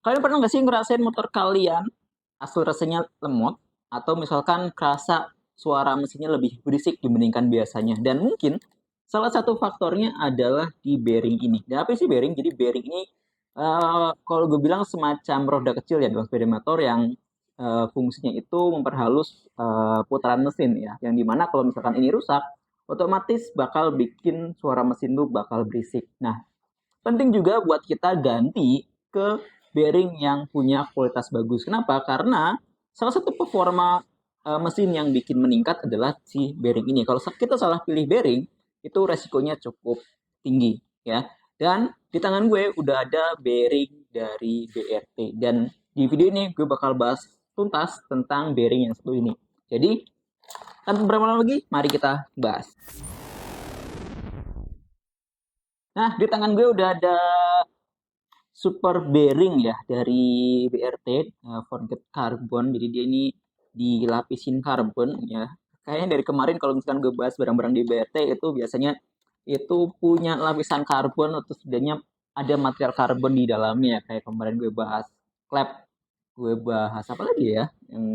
Kalian pernah nggak sih ngerasain motor kalian akselerasinya lemot atau misalkan kerasa suara mesinnya lebih berisik dibandingkan biasanya? Dan mungkin salah satu faktornya adalah di bearing ini. Dan apa sih bearing? Jadi bearing ini kalau gue bilang semacam roda kecil ya dalam sepeda motor yang fungsinya itu memperhalus putaran mesin ya. Yang dimana kalau misalkan ini rusak, otomatis bakal bikin suara mesin tuh bakal berisik. Nah, penting juga buat kita ganti ke bearing yang punya kualitas bagus. Kenapa? Karena salah satu performa mesin yang bikin meningkat adalah si bearing ini. Kalau kita salah pilih bearing, itu resikonya cukup tinggi ya. Dan di tangan gue udah ada bearing dari BRT. Dan di video ini gue bakal bahas tuntas tentang bearing yang satu ini. Jadi, tanpa berlama-lama lagi, mari kita bahas. Nah, di tangan gue udah ada super bearing ya dari BRT, forget carbon. Jadi dia ini dilapisin karbon ya. Kayaknya dari kemarin kalau misalkan gue bahas barang-barang di BRT itu biasanya itu punya lapisan karbon atau setidaknya ada material karbon di dalamnya. Kayak kemarin gue bahas klep, gue bahas apa lagi ya yang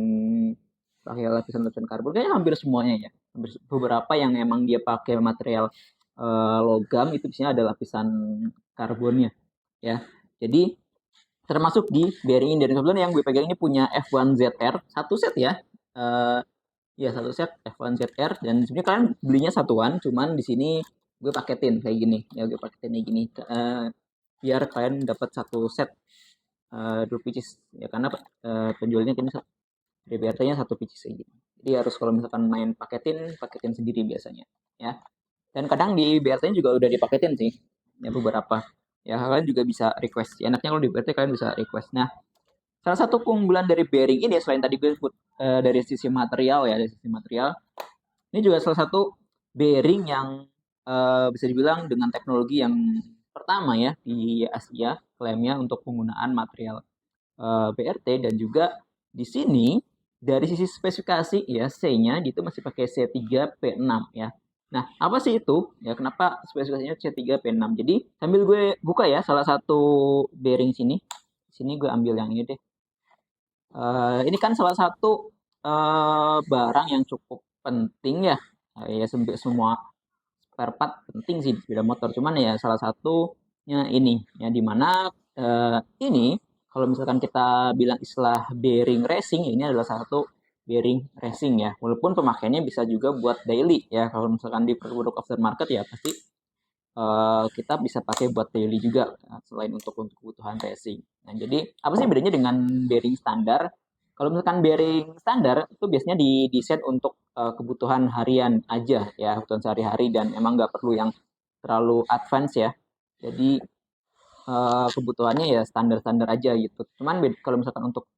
pakai lapisan-lapisan karbon. Kayaknya hampir semuanya ya. Hampir beberapa yang emang dia pakai material logam itu biasanya ada lapisan karbonnya ya. Jadi termasuk di bearing ini. Dan kebetulan yang gue pegang ini punya F1ZR satu set ya. Eh ya satu set F1ZR dan sebenarnya kalian belinya satuan, cuman di sini gue paketin kayak gini. Ya gue paketin kayak gini. Biar kalian dapat satu set dua pieces ya karena penjualnya kini BRT-nya satu pieces kayak gini. Jadi harus kalau misalkan main paketin sendiri biasanya ya. Dan kadang di BRT-nya juga udah dipaketin sih. Ya beberapa. Ya kalian juga bisa request. Ya, enaknya kalau di BRT kalian bisa request. Nah, salah satu keunggulan dari bearing ini selain tadi gue sebut dari sisi material ya, dari sisi material, ini juga salah satu bearing yang bisa dibilang dengan teknologi yang pertama ya di Asia klaimnya untuk penggunaan material BRT dan juga di sini dari sisi spesifikasi ya C-nya itu masih pakai C3P6 ya. Nah, apa sih itu? Ya, kenapa spesifikasinya C3P6? Jadi, sambil gue buka ya salah satu bearing sini. Sini gue ambil yang ini deh. Ini kan salah satu barang yang cukup penting ya. Ya semua spare part penting sih di sepeda motor. Cuman ya salah satunya ini ya dimana ini kalau misalkan kita bilang istilah bearing racing ini adalah salah satu bearing racing ya. Walaupun pemakaiannya bisa juga buat daily ya. Kalau misalkan di produk aftermarket ya pasti kita bisa pakai buat daily juga selain untuk kebutuhan racing. Nah, jadi apa sih bedanya dengan bearing standar? Kalau misalkan bearing standar itu biasanya didesain untuk kebutuhan harian aja ya, kebutuhan sehari-hari dan emang nggak perlu yang terlalu advance ya. Jadi kebutuhannya ya standar-standar aja gitu. Cuman kalau misalkan untuk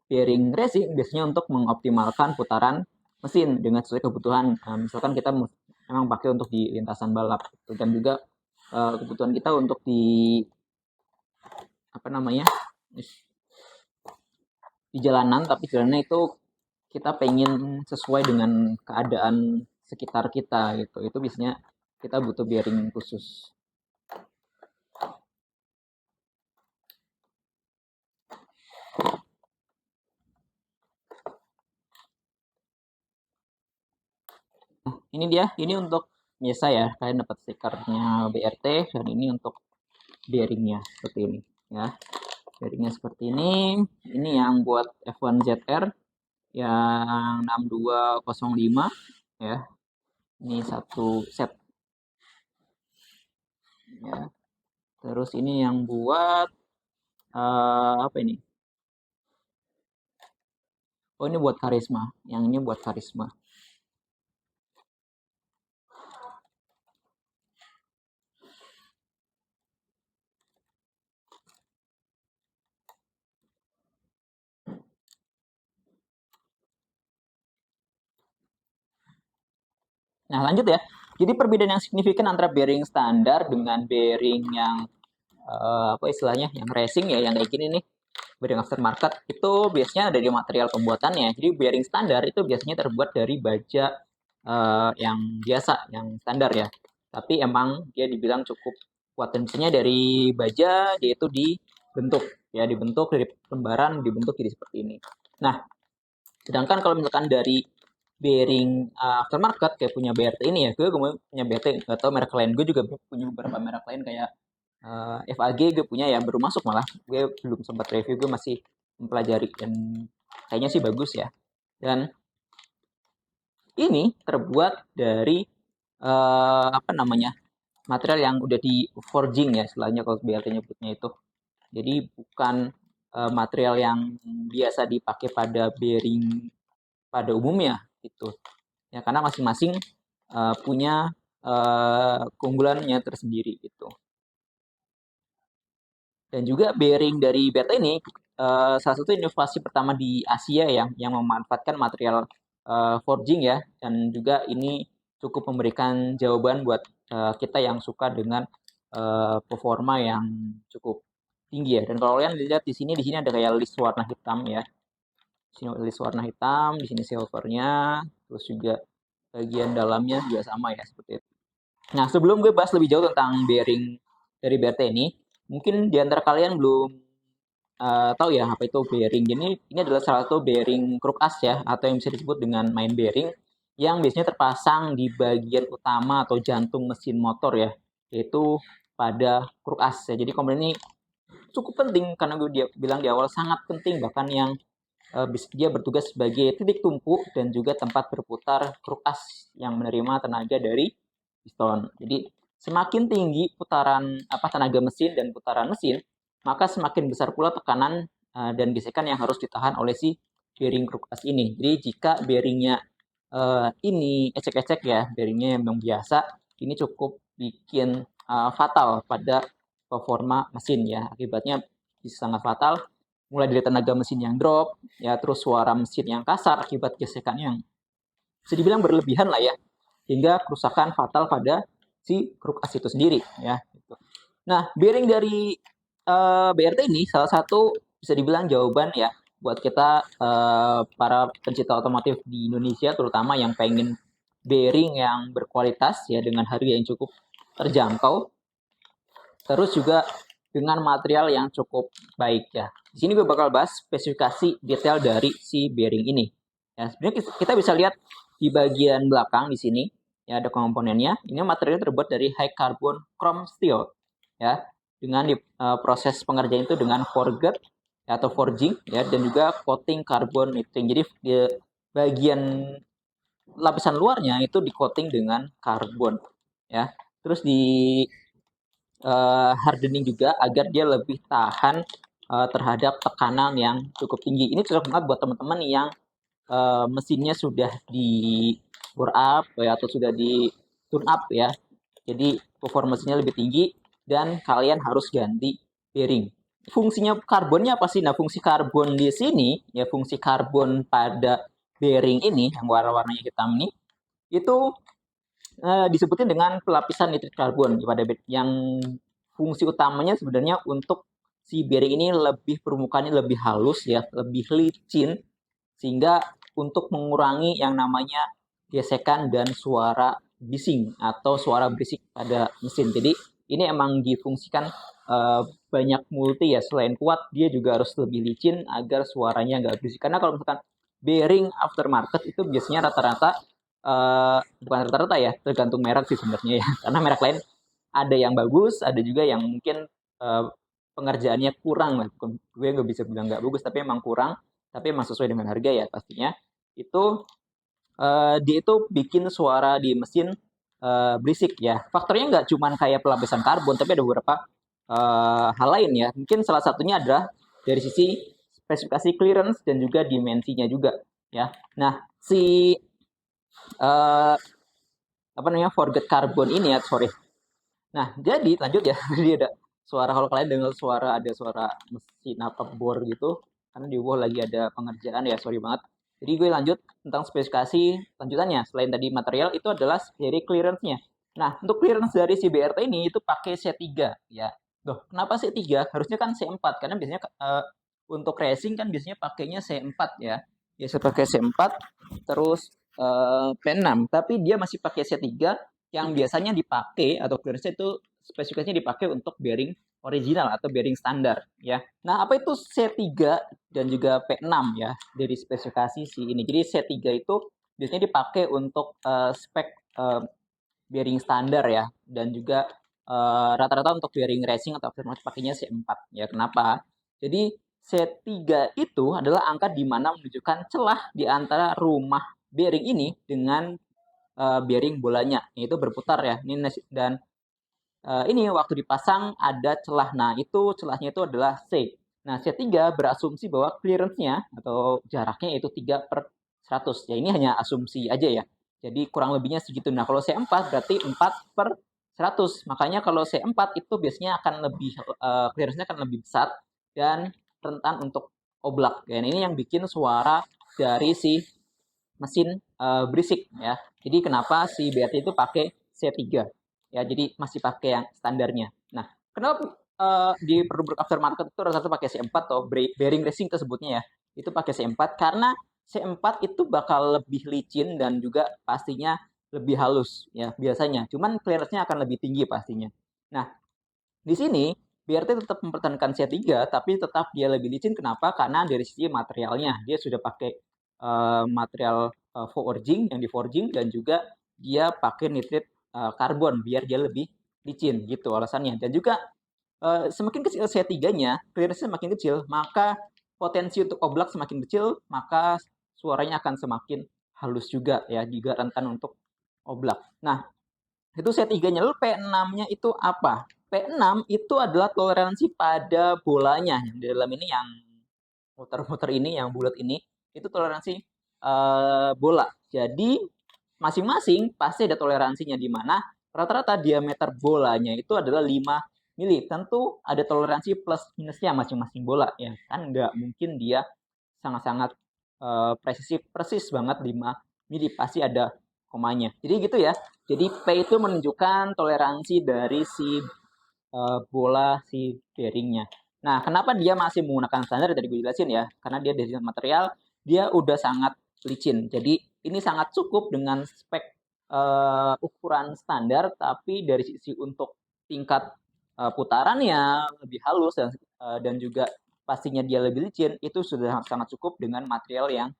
bearing racing biasanya untuk mengoptimalkan putaran mesin dengan sesuai kebutuhan. Misalkan kita memang pakai untuk di lintasan balap gitu. Dan juga kebutuhan kita untuk di apa namanya di jalanan, tapi jalannya itu kita pengen sesuai dengan keadaan sekitar kita gitu. Itu biasanya kita butuh bearing khusus. Ini dia, ini untuk biasa ya, kalian dapat stikernya BRT dan ini untuk bearingnya seperti ini ya. Bearingnya seperti ini yang buat F1ZR yang 6205 ya. Ini satu set ya. Terus ini yang buat apa ini? Oh, ini buat karisma. Yang ini buat karisma. Nah, lanjut ya. Jadi perbedaan yang signifikan antara bearing standar dengan bearing yang apa istilahnya, yang racing ya, yang kayak gini nih, bearing aftermarket itu biasanya dari material pembuatannya. Jadi bearing standar itu biasanya terbuat dari baja yang biasa, yang standar ya. Tapi emang dia dibilang cukup kuat dan biasanya dari baja dia itu dibentuk ya, dibentuk dari lembaran, dibentuk jadi seperti ini. Nah, sedangkan kalau misalkan dari bearing aftermarket kayak punya BRT ini ya, gue punya BRT, nggak tahu merek lain, gue juga punya beberapa merek lain kayak FAG gue punya ya, baru masuk malah, gue belum sempat review, gue masih mempelajari dan kayaknya sih bagus ya. Dan ini terbuat dari apa namanya, material yang udah di forging ya, istilahnya kalau BRT nyebutnya itu. Jadi bukan material yang biasa dipakai pada bearing pada umumnya gitu. Ya karena masing-masing punya keunggulannya tersendiri gitu. Dan juga bearing dari BRT ini salah satu inovasi pertama di Asia ya, yang memanfaatkan material forging ya, dan juga ini cukup memberikan jawaban buat kita yang suka dengan performa yang cukup tinggi ya. Dan kalau kalian lihat di sini ada kayak list warna hitam ya. Di sini list warna hitam, di sini silvernya, terus juga bagian dalamnya juga sama ya seperti itu. Nah, sebelum gue bahas lebih jauh tentang bearing dari BRT ini, mungkin di antara kalian belum tahu ya apa itu bearing. Jadi ini adalah salah satu bearing kruk as ya, atau yang bisa disebut dengan main bearing, yang biasanya terpasang di bagian utama atau jantung mesin motor ya, yaitu pada kruk as ya. Jadi komponen ini cukup penting karena gue bilang di awal sangat penting, bahkan yang dia bertugas sebagai titik tumpu dan juga tempat berputar kruk as yang menerima tenaga dari piston. Jadi semakin tinggi putaran tenaga mesin dan putaran mesin, maka semakin besar pula tekanan dan gesekan yang harus ditahan oleh si bearing kruk as ini. Jadi jika bearingnya ini ecek-ecek ya, bearingnya yang biasa, ini cukup bikin fatal pada performa mesin ya. Akibatnya bisa sangat fatal, mulai dari tenaga mesin yang drop, ya, terus suara mesin yang kasar akibat gesekan yang bisa dibilang berlebihan lah ya, hingga kerusakan fatal pada si kruk as itu sendiri ya. Nah, bearing dari BRT ini salah satu bisa dibilang jawaban ya buat kita para pencinta otomotif di Indonesia, terutama yang pengen bearing yang berkualitas ya dengan harga yang cukup terjangkau, terus juga dengan material yang cukup baik ya. Di sini gue bakal bahas spesifikasi detail dari si bearing ini. Ya, sebenarnya kita bisa lihat di bagian belakang di sini ya ada komponennya. Ini materialnya terbuat dari high carbon chrome steel ya, dengan proses pengerjaan itu dengan forget ya, atau forging ya, dan juga coating carbon nitring. Jadi di bagian lapisan luarnya itu di coating dengan karbon ya. Terus di hardening juga agar dia lebih tahan terhadap tekanan yang cukup tinggi. Ini cocok banget buat teman-teman yang mesinnya sudah di bore up ya, atau sudah di tune up ya. Jadi performasinya lebih tinggi dan kalian harus ganti bearing. Fungsinya karbonnya apa sih? Nah, fungsi karbon di sini ya, fungsi karbon pada bearing ini yang warna-warnanya hitam ini itu disebutin dengan pelapisan nitrit karbon pada yang fungsi utamanya sebenarnya untuk si bearing ini lebih permukaannya lebih halus ya, lebih licin, sehingga untuk mengurangi yang namanya gesekan dan suara bising atau suara berisik pada mesin. Jadi ini emang difungsikan banyak multi ya, selain kuat dia juga harus lebih licin agar suaranya nggak berisik. Karena kalau misalkan bearing aftermarket itu biasanya rata-rata bukan rata-rata ya, tergantung merek sih sebenarnya ya. Karena merek lain ada yang bagus, ada juga yang mungkin pengerjaannya kurang lah. Gue nggak bisa bilang nggak bagus, tapi emang kurang. Tapi emang sesuai dengan harga ya pastinya. Itu dia itu bikin suara di mesin berisik ya. Faktornya nggak cuma kayak pelapisan karbon, tapi ada beberapa hal lain ya. Mungkin salah satunya adalah dari sisi spesifikasi clearance dan juga dimensinya juga ya. Nah, si forget carbon ini ya, sorry. Nah, jadi lanjut ya. Jadi ada suara, kalau kalian dengar suara ada suara mesin apa bor gitu, karena di bawah lagi ada pengerjaan ya, sorry banget. Jadi gue lanjut tentang spesifikasi lanjutannya. Selain tadi material itu adalah dari clearance-nya. Nah, untuk clearance dari si BRT ini itu pakai C3 ya. Loh, kenapa C3? Harusnya kan C4, karena biasanya untuk racing kan biasanya pakainya C4 ya. Biasa pakai C4 terus P6, tapi dia masih pakai C3 yang biasanya dipakai atau clearance itu spesifikasinya dipakai untuk bearing original atau bearing standar ya. Nah, apa itu C3 dan juga P6 ya dari spesifikasi si ini. Jadi C3 itu biasanya dipakai untuk spek bearing standar ya, dan juga rata-rata untuk bearing racing atau aftermarket pakainya C4 ya. Kenapa? Jadi C3 itu adalah angka di mana menunjukkan celah di antara rumah bearing ini dengan bearing bolanya, yaitu berputar ya. Ini dan ini waktu dipasang ada celah. Nah, itu celahnya itu adalah C. Nah, C3 berasumsi bahwa clearance-nya atau jaraknya itu 3/100. Ya, ini hanya asumsi aja ya. Jadi kurang lebihnya segitu. Nah, kalau C4 berarti 4/100. Makanya kalau C4 itu biasanya akan lebih clearance-nya akan lebih besar dan rentan untuk oblak. Dan ini yang bikin suara dari si mesin berisik ya. Jadi kenapa si BRT itu pakai C3 ya, jadi masih pakai yang standarnya. Nah, kenapa di produk aftermarket itu rata-rata pakai C4 atau bearing racing tersebutnya ya, itu pakai C4 karena C4 itu bakal lebih licin dan juga pastinya lebih halus ya biasanya. Cuman clearance-nya akan lebih tinggi pastinya. Nah, di sini BRT tetap mempertahankan C3 tapi tetap dia lebih licin. Kenapa? Karena dari sisi materialnya dia sudah pakai material forging yang di forging, dan juga dia pakai nitrit karbon biar dia lebih licin gitu alasannya. Dan juga semakin kecil C3-nya, clearance semakin kecil, maka potensi untuk oblak semakin kecil, maka suaranya akan semakin halus juga ya, juga rentan untuk oblak. Nah, itu C3-nya. Lalu P6-nya itu apa? P6 itu adalah toleransi pada bolanya. Yang di dalam ini yang muter-muter ini, yang bulat ini, itu toleransi bola. Jadi masing-masing pasti ada toleransinya, di mana rata-rata diameter bolanya itu adalah 5 mili. Tentu ada toleransi plus minusnya masing-masing bola ya. Kan nggak mungkin dia sangat-sangat persis banget 5 mili, pasti ada komanya. Jadi gitu ya. Jadi P itu menunjukkan toleransi dari si bola si bearingnya. Nah, kenapa dia masih menggunakan standar? Tadi gue jelasin ya, karena dia dari material dia udah sangat licin. Jadi ini sangat cukup dengan spek ukuran standar, tapi dari sisi untuk tingkat putarannya lebih halus dan juga pastinya dia lebih licin, itu sudah sangat cukup dengan material yang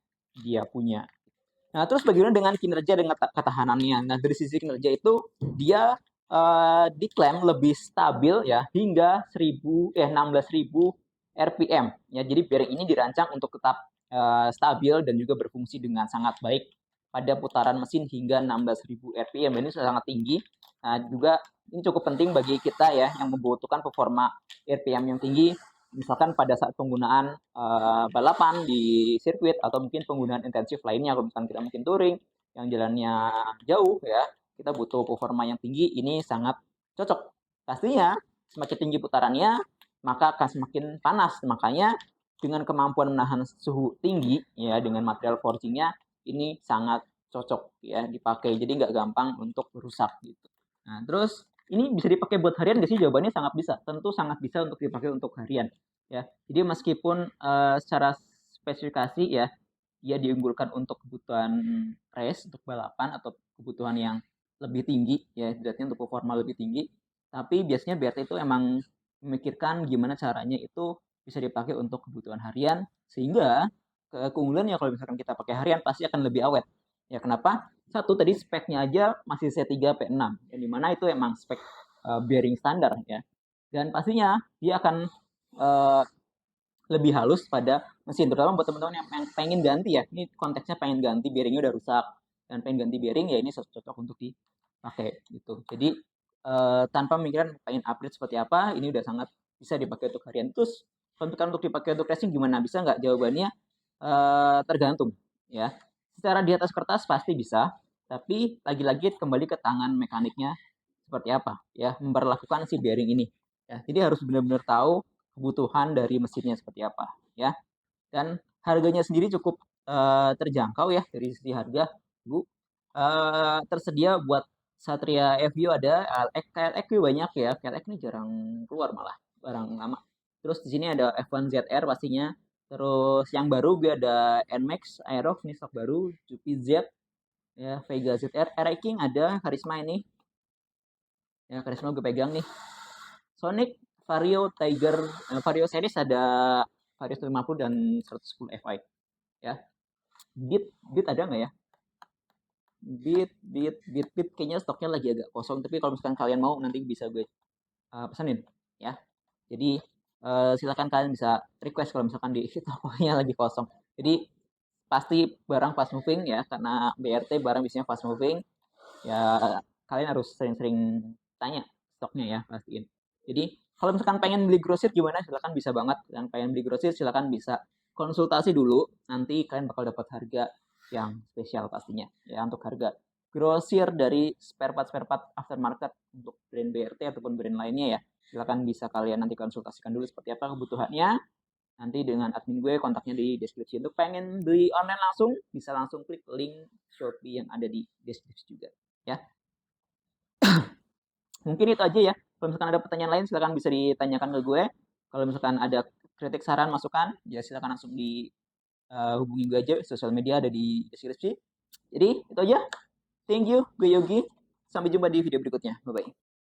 dia punya. Nah, terus bagaimana dengan kinerja dengan ketahanannya? Nah, dari sisi kinerja itu dia diklaim lebih stabil ya hingga 16.000 RPM ya. Jadi bearing ini dirancang untuk tetap stabil dan juga berfungsi dengan sangat baik pada putaran mesin hingga 16.000 RPM. Ini sudah sangat tinggi. Nah, juga ini cukup penting bagi kita ya yang membutuhkan performa RPM yang tinggi, misalkan pada saat penggunaan balapan di sirkuit atau mungkin penggunaan intensif lainnya. Kalau misalkan kita mungkin touring yang jalannya jauh ya, kita butuh performa yang tinggi, ini sangat cocok. Pastinya semakin tinggi putarannya maka akan semakin panas. Makanya dengan kemampuan menahan suhu tinggi ya, dengan material forgingnya ini sangat cocok ya dipakai, jadi nggak gampang untuk rusak gitu. Nah, terus ini bisa dipakai buat harian nggak sih? Jawabannya sangat bisa. Tentu sangat bisa untuk dipakai untuk harian ya. Jadi meskipun secara spesifikasi ya dia diunggulkan untuk kebutuhan race, untuk balapan atau kebutuhan yang lebih tinggi ya, beratnya untuk performa lebih tinggi, tapi biasanya BRT itu emang memikirkan gimana caranya itu bisa dipakai untuk kebutuhan harian, sehingga keunggulannya kalau misalkan kita pakai harian pasti akan lebih awet. Ya kenapa? Satu, tadi speknya aja masih C3 P6, yang dimana itu emang spek bearing standar ya. Dan pastinya dia akan uh, lebih halus pada mesin, terutama buat teman-teman yang pengen ganti ya. Ini konteksnya pengen ganti bearingnya udah rusak dan pengen ganti bearing, ya ini cocok untuk dipakai gitu. Jadi tanpa memikirkan pengen upgrade seperti apa, ini udah sangat bisa dipakai untuk harian. Terus kalau untuk dipakai untuk racing gimana, bisa nggak? Jawabannya tergantung ya. Secara di atas kertas pasti bisa, tapi lagi-lagi kembali ke tangan mekaniknya seperti apa ya memperlakukan si bearing ini ya. Jadi harus benar-benar tahu kebutuhan dari mesinnya seperti apa ya. Dan harganya sendiri cukup terjangkau ya dari sisi harga, Bu. Tersedia buat Satria FU ada, KLX banyak ya. KLX ini jarang keluar malah, barang lama. Terus di sini ada F1 ZR pastinya. Terus yang baru gue ada NMAX Aerox, ini stok baru, Jupi Z, ya, Vega ZR, RI ada, Karisma ini. Ya, Karisma gue pegang nih. Sonic Vario Tiger, Vario series ada Vario 150 dan 110 Fi ya. Beat ada nggak ya? Beat kayaknya stoknya lagi agak kosong, tapi kalau misalkan kalian mau nanti bisa gue pesanin ya. Jadi silakan kalian bisa request kalau misalkan di tokonya lagi kosong. Jadi pasti barang fast moving ya, karena BRT barang biasanya fast moving ya, kalian harus sering-sering tanya stoknya ya, pastiin. Jadi kalau misalkan pengen beli grosir gimana, silakan bisa banget. Yang pengen beli grosir silakan bisa konsultasi dulu, nanti kalian bakal dapat harga yang spesial pastinya ya, untuk harga grosir dari spare part aftermarket untuk brand BRT ataupun brand lainnya ya. Silakan bisa kalian nanti konsultasikan dulu seperti apa kebutuhannya. Nanti dengan admin gue, kontaknya di deskripsi. Untuk pengen beli online langsung, bisa langsung klik link Shopee yang ada di deskripsi juga ya. Mungkin itu aja ya. Kalau misalkan ada pertanyaan lain silakan bisa ditanyakan ke gue. Kalau misalkan ada kritik, saran, masukan, ya silakan langsung di hubungi gue aja. Sosial media ada di deskripsi. Jadi itu aja. Thank you, gue Yogi. Sampai jumpa di video berikutnya. Bye-bye.